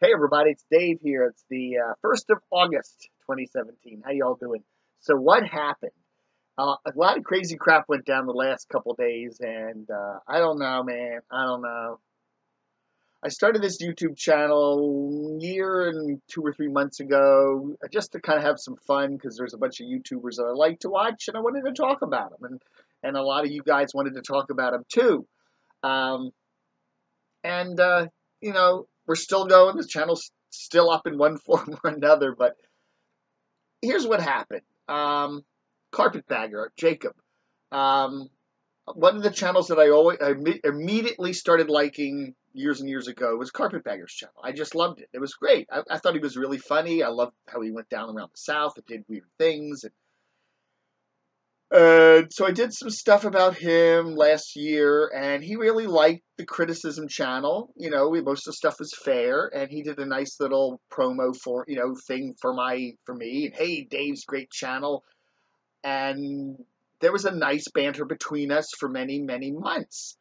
Hey everybody, it's Dave here. It's the 1st of August, 2017. How y'all doing? So what happened? A lot of crazy crap went down the last couple days, and I don't know, man. I don't know. I started this YouTube channel a year and 2 or 3 months ago just to kind of have some fun because there's a bunch of YouTubers that I like to watch, and I wanted to talk about them, and a lot of you guys wanted to talk about them too. Um, and we're still going. The channel's still up in one form or another. But here's what happened. Carpetbagger, Jacob. Um, One of the channels that I immediately started liking years and years ago was Carpetbagger's channel. I just loved it. It was great. I thought he was really funny. I loved how he went down around the South and did weird things. So I did some stuff about him last year, and he really liked the criticism channel. Most of the stuff was fair, and he did a nice little promo for, thing for me. And, hey, Dave's great channel. And there was a nice banter between us for many, many months.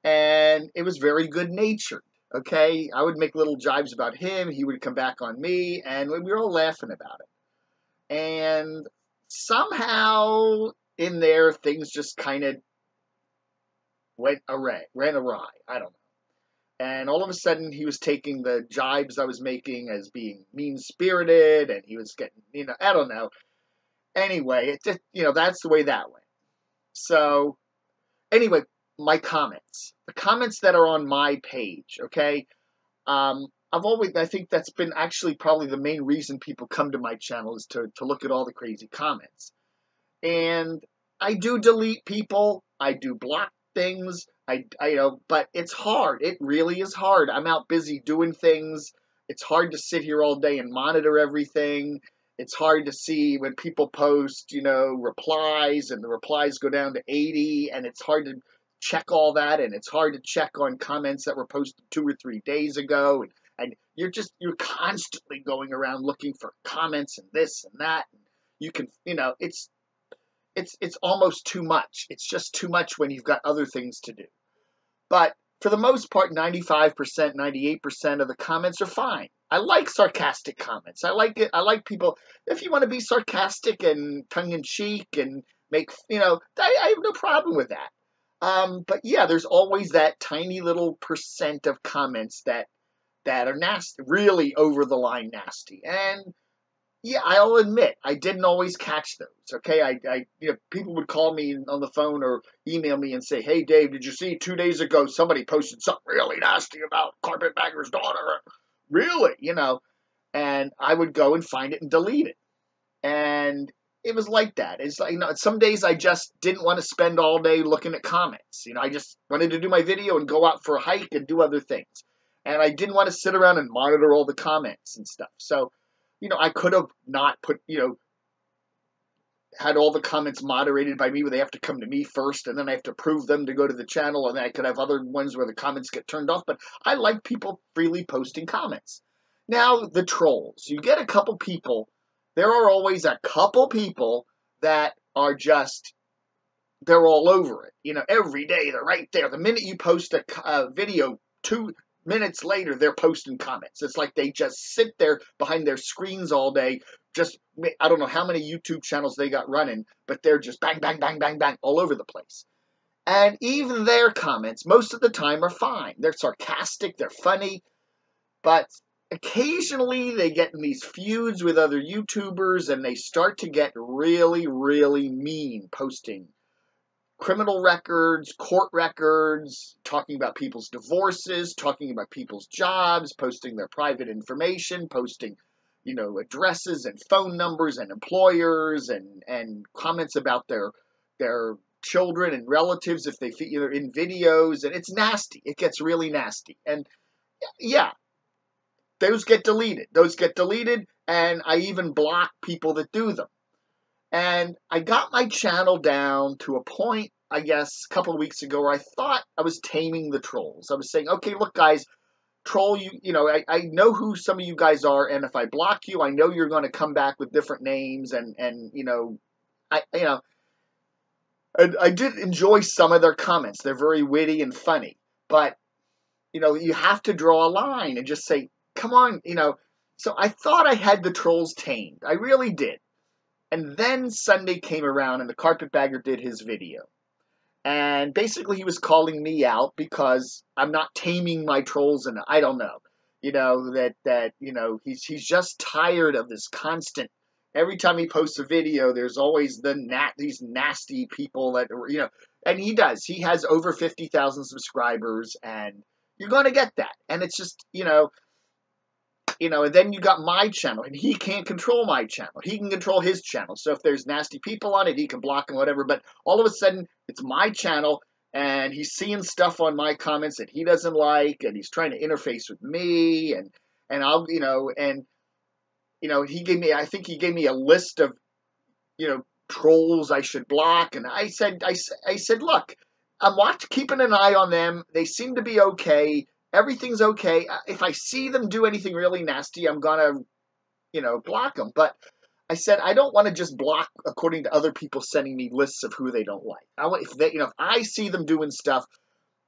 And it was very good natured. Okay. I would make little jibes about him. He would come back on me, and we were all laughing about it. And somehow in there, things just kind of ran awry. I don't know. And all of a sudden, he was taking the jibes I was making as being mean-spirited, and he was getting, I don't know. Anyway, it just, that's the way that went. So, anyway, my comments. The comments that are on my page, okay? I think that's been actually probably the main reason people come to my channel is to look at all the crazy comments. And I do delete people. I do block things. But it's hard. It really is hard. I'm out busy doing things. It's hard to sit here all day and monitor everything. It's hard to see when people post, replies, and the replies go down to 80, and it's hard to check all that, and it's hard to check on comments that were posted 2 or 3 days ago, and you're constantly going around looking for comments and this and that, and you can, it's almost too much. It's just too much when you've got other things to do. But for the most part, 95%, 98% of the comments are fine. I like sarcastic comments. I like it. I like people, if you want to be sarcastic and tongue-in-cheek and make, I have no problem with that. But yeah, there's always that tiny little percent of comments that are nasty, really over the line nasty. And yeah, I'll admit, I didn't always catch those. Okay, people would call me on the phone or email me and say, "Hey, Dave, did you see 2 days ago somebody posted something really nasty about Carpetbagger's daughter?" Really, and I would go and find it and delete it. And it was like that. It's like, some days I just didn't want to spend all day looking at comments. I just wanted to do my video and go out for a hike and do other things. And I didn't want to sit around and monitor all the comments and stuff. So, I could have not put, had all the comments moderated by me where they have to come to me first, and then I have to approve them to go to the channel, and then I could have other ones where the comments get turned off. But I like people freely posting comments. Now, the trolls. You get a couple people. There are always a couple people that are just, they're all over it. Every day they're right there. The minute you post a video, 2 minutes later, they're posting comments. It's like they just sit there behind their screens all day. I don't know how many YouTube channels they got running, but they're just bang, bang, bang, bang, bang all over the place. And even their comments, most of the time, are fine. They're sarcastic, they're funny, but occasionally they get in these feuds with other YouTubers, and they start to get really, really mean, posting criminal records, court records, talking about people's divorces, talking about people's jobs, posting their private information, posting, addresses and phone numbers and employers, and comments about their children and relatives if they feel in videos. And it's nasty. It gets really nasty. And yeah, those get deleted. And I even block people that do them. And I got my channel down to a point, I guess, a couple of weeks ago where I thought I was taming the trolls. I was saying, okay, look, guys, troll you, I know who some of you guys are, and if I block you, I know you're going to come back with different names, and I did enjoy some of their comments. They're very witty and funny, but, you have to draw a line and just say, come on, So I thought I had the trolls tamed. I really did. And then Sunday came around and the carpetbagger did his video. And basically he was calling me out because I'm not taming my trolls, and I don't know. He's just tired of this constant. Every time he posts a video, there's always these nasty people and he does. He has over 50,000 subscribers, and you're going to get that. And it's just, and then you got my channel, and he can't control my channel. He can control his channel. So if there's nasty people on it, he can block them, whatever. But all of a sudden, it's my channel, and he's seeing stuff on my comments that he doesn't like, and he's trying to interface with me, I think he gave me a list of, trolls I should block, and I said, look, I'm keeping an eye on them. They seem to be okay. Everything's okay. If I see them do anything really nasty, I'm gonna, block them. But I said I don't want to just block according to other people sending me lists of who they don't like. If I see them doing stuff,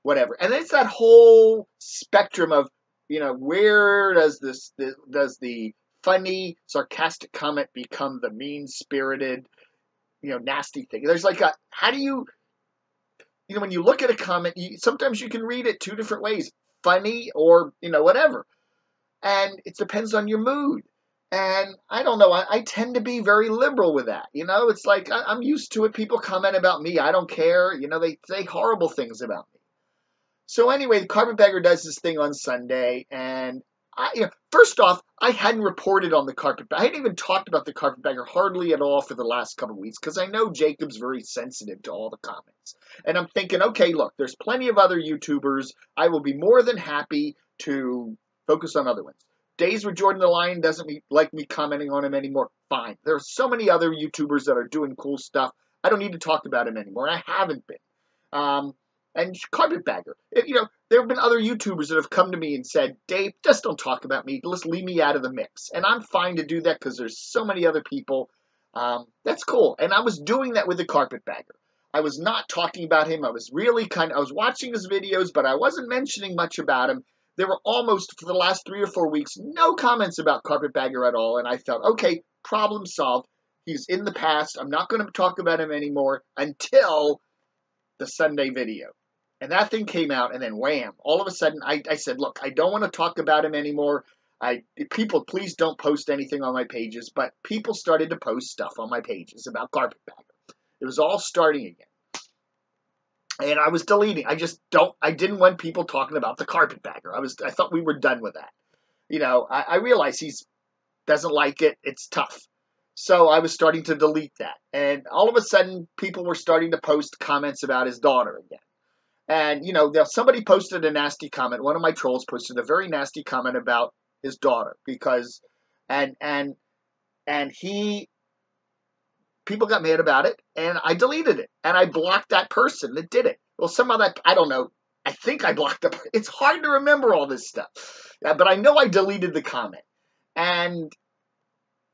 whatever. And it's that whole spectrum of, where does the funny, sarcastic comment become the mean-spirited, nasty thing? There's like how do you, when you look at a comment, sometimes you can read it two different ways. Funny or, whatever. And it depends on your mood. And I don't know, I tend to be very liberal with that. It's like I'm used to it. People comment about me. I don't care. They say horrible things about me. So anyway, the carpetbagger does this thing on Sunday. And first off, I hadn't reported on the carpetbagger. I hadn't even talked about the carpetbagger hardly at all for the last couple of weeks because I know Jacob's very sensitive to all the comments. And I'm thinking, okay, look, there's plenty of other YouTubers. I will be more than happy to focus on other ones. Days where Jordan the Lion doesn't like me commenting on him anymore, fine. There are so many other YouTubers that are doing cool stuff. I don't need to talk about him anymore. I haven't been. And carpetbagger. There have been other YouTubers that have come to me and said, Dave, just don't talk about me. Just leave me out of the mix. And I'm fine to do that because there's so many other people. That's cool. And I was doing that with the carpetbagger. I was not talking about him. I was watching his videos, but I wasn't mentioning much about him. There were almost, for the last 3 or 4 weeks, no comments about carpetbagger at all. And I felt, okay, problem solved. He's in the past. I'm not going to talk about him anymore until the Sunday video. And that thing came out, and then wham, all of a sudden, I said, look, I don't want to talk about him anymore. People, please don't post anything on my pages. But people started to post stuff on my pages about carpetbagger. It was all starting again. And I was deleting. I didn't want people talking about the carpetbagger. I thought we were done with that. I realized he doesn't like it. It's tough. So I was starting to delete that. And all of a sudden, people were starting to post comments about his daughter again. And, somebody posted a nasty comment. One of my trolls posted a very nasty comment about his daughter because, people got mad about it, and I deleted it. And I blocked that person that did it. Well, some of that, I don't know. I think I blocked them. It's hard to remember all this stuff. But I know I deleted the comment. And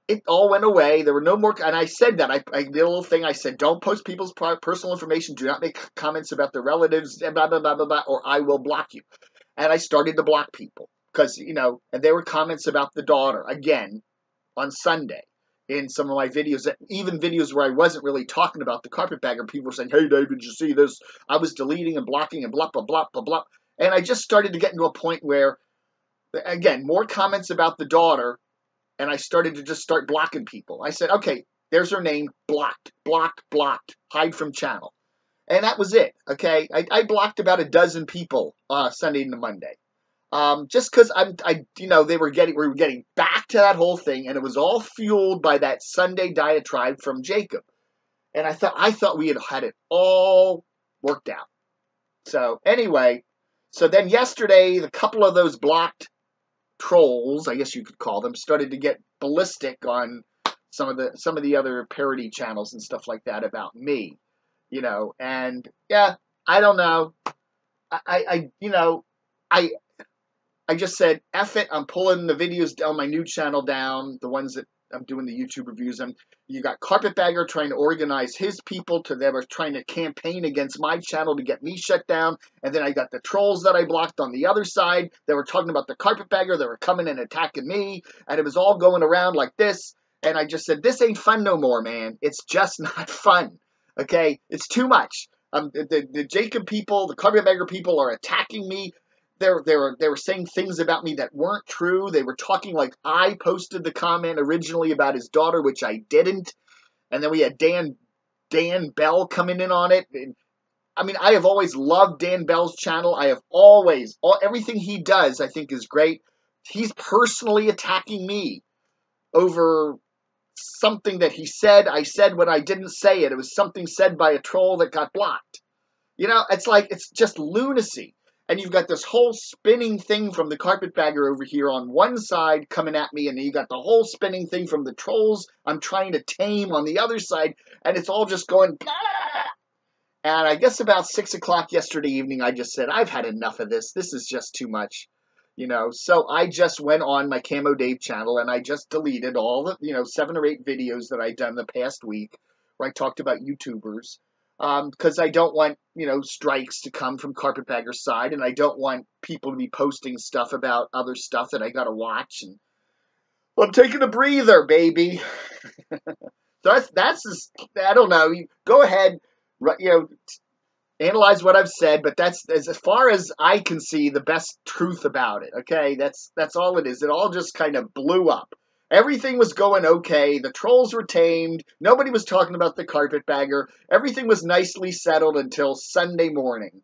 it all went away. There were no more, and I said that. I did a little thing. I said, don't post people's personal information. Do not make comments about their relatives, blah, blah, blah, blah, blah, or I will block you. And I started to block people because, and there were comments about the daughter, again, on Sunday in some of my videos, even videos where I wasn't really talking about the carpetbagger. People were saying, hey, David, did you see this? I was deleting and blocking and blah, blah, blah, blah, blah. And I just started to get into a point where, again, more comments about the daughter, and I started to just start blocking people. I said, okay, there's her name, blocked, blocked, blocked, hide from channel. And that was it, okay? I blocked about a dozen people Sunday into Monday. Just because we were getting back to that whole thing, and it was all fueled by that Sunday diatribe from Jacob. And I thought we had it all worked out. So anyway, so then yesterday, the couple of those blocked trolls, I guess you could call them, started to get ballistic on some of the other parody channels and stuff like that about me, and yeah, I don't know. I just said, F it, I'm pulling the videos on my new channel down, the ones that I'm doing the YouTube reviews. You got Carpetbagger trying to organize his people they were trying to campaign against my channel to get me shut down. And then I got the trolls that I blocked on the other side. They were talking about the Carpetbagger. They were coming and attacking me. And it was all going around like this. And I just said, this ain't fun no more, man. It's just not fun. Okay? It's too much. The Jacob people, the Carpetbagger people are attacking me. They were saying things about me that weren't true. They were talking like I posted the comment originally about his daughter, which I didn't. And then we had Dan Bell coming in on it. And, I mean, I have always loved Dan Bell's channel. I have always, everything he does, I think, is great. He's personally attacking me over something that he said. I said when I didn't say it. It was something said by a troll that got blocked. You know, it's just lunacy. And you've got this whole spinning thing from the Carpetbagger over here on one side coming at me, and you got the whole spinning thing from the trolls I'm trying to tame on the other side, and it's all just going blah. And I guess about 6 o'clock yesterday evening, I just said, I've had enough of this. This is just too much, you know. So I just went on my Camo Dave channel, and I just deleted all the, 7 or 8 videos that I'd done the past week where I talked about YouTubers. Because I don't want, strikes to come from Carpetbagger's side, and I don't want people to be posting stuff about other stuff that I gotta watch. And I'm taking a breather, baby. So that's just, I don't know. Go ahead, analyze what I've said, but that's as far as I can see the best truth about it. Okay, that's all it is. It all just kind of blew up. Everything was going okay. The trolls were tamed. Nobody was talking about the Carpetbagger. Everything was nicely settled until Sunday morning.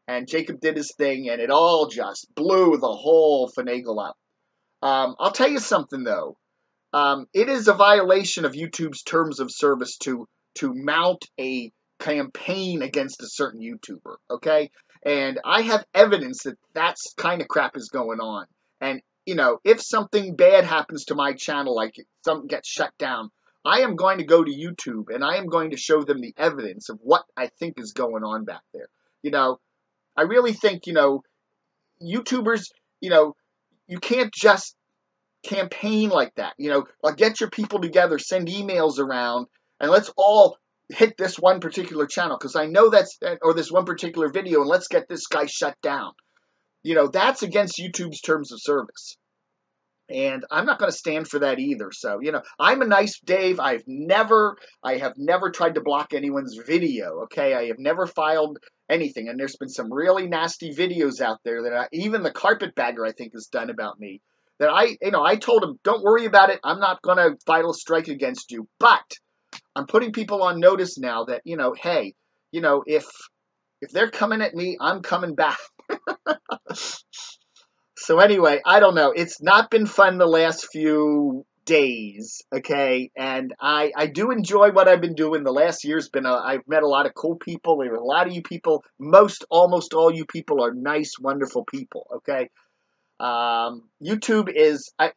And Jacob did his thing, and it all just blew the whole finagle up. I'll tell you something, though. It is a violation of YouTube's terms of service to mount a campaign against a certain YouTuber, okay? And I have evidence that that's kind of crap is going on. And if something bad happens to my channel, like something gets shut down, I am going to go to YouTube and I am going to show them the evidence of what I think is going on back there. I really think, YouTubers, you can't just campaign like that. Get your people together, send emails around, and let's all hit this one particular channel because I know or this one particular video, and let's get this guy shut down. That's against YouTube's terms of service. And I'm not going to stand for that either. So, I'm a nice Dave. I have never tried to block anyone's video, okay? I have never filed anything. And there's been some really nasty videos out there that even the Carpetbagger, I think, has done about me. That I told him, don't worry about it. I'm not going to file a strike against you. But I'm putting people on notice now that, hey, if they're coming at me, I'm coming back. So anyway, I don't know. It's not been fun the last few days, okay? And I do enjoy what I've been doing. The last year's been, I've met a lot of cool people. There are a lot of you people. Almost all you people are nice, wonderful people, okay? YouTube is, I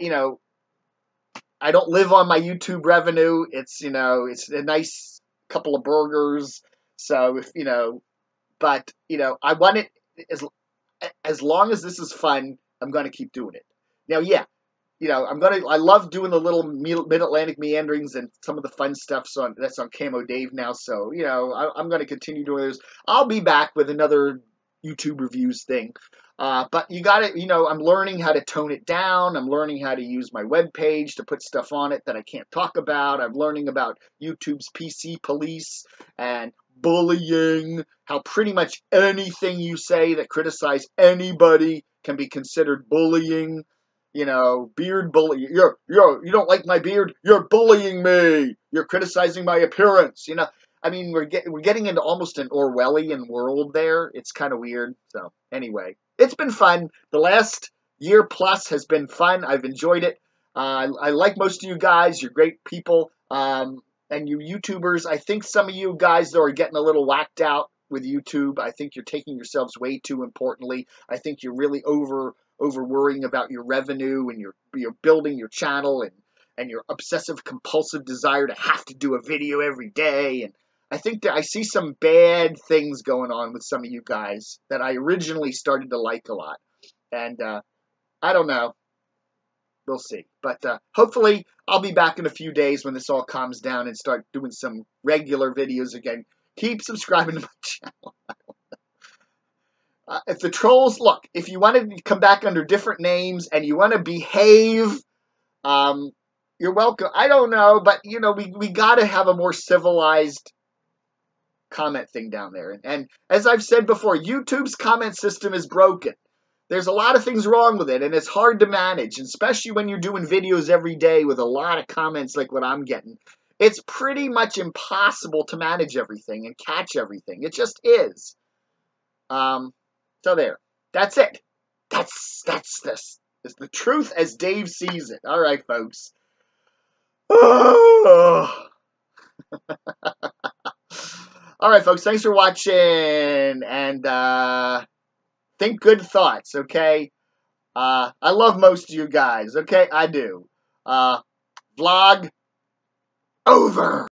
don't live on my YouTube revenue. It's, it's a nice couple of burgers. So, but, I want it, as long as this is fun, I'm going to keep doing it. Now, yeah, I love doing the little Mid-Atlantic meanderings and some of the fun stuff that's on Camo Dave now. So, I'm going to continue doing those. I'll be back with another YouTube reviews thing. But you got to, I'm learning how to tone it down. I'm learning how to use my webpage to put stuff on it that I can't talk about. I'm learning about YouTube's PC police and bullying, how pretty much anything you say that criticize anybody can be considered bullying. Beard bullying. You don't like my beard? You're bullying me. You're criticizing my appearance. I mean, we're getting into almost an Orwellian world there. It's kind of weird. So anyway, it's been fun. The last year plus has been fun. I've enjoyed it. I like most of you guys. You're great people. And you YouTubers, I think some of you guys, though, are getting a little whacked out with YouTube. I think you're taking yourselves way too importantly. I think you're really over worrying about your revenue, and you're building your channel and your obsessive compulsive desire to have to do a video every day. And I think that I see some bad things going on with some of you guys that I originally started to like a lot. And I don't know. We'll see. But hopefully I'll be back in a few days when this all calms down and start doing some regular videos again. Keep subscribing to my channel. If the trolls, look, if you want to come back under different names and you want to behave, you're welcome. I don't know, but, you know, we got to have a more civilized comment thing down there. And as I've said before, YouTube's comment system is broken. There's a lot of things wrong with it, and it's hard to manage, especially when you're doing videos every day with a lot of comments like what I'm getting. It's pretty much impossible to manage everything and catch everything. It just is. So there. That's it. That's this. It's the truth as Dave sees it. All right, folks. Oh. All right, folks. Thanks for watching, and think good thoughts, okay? I love most of you guys, okay? I do. Vlog over.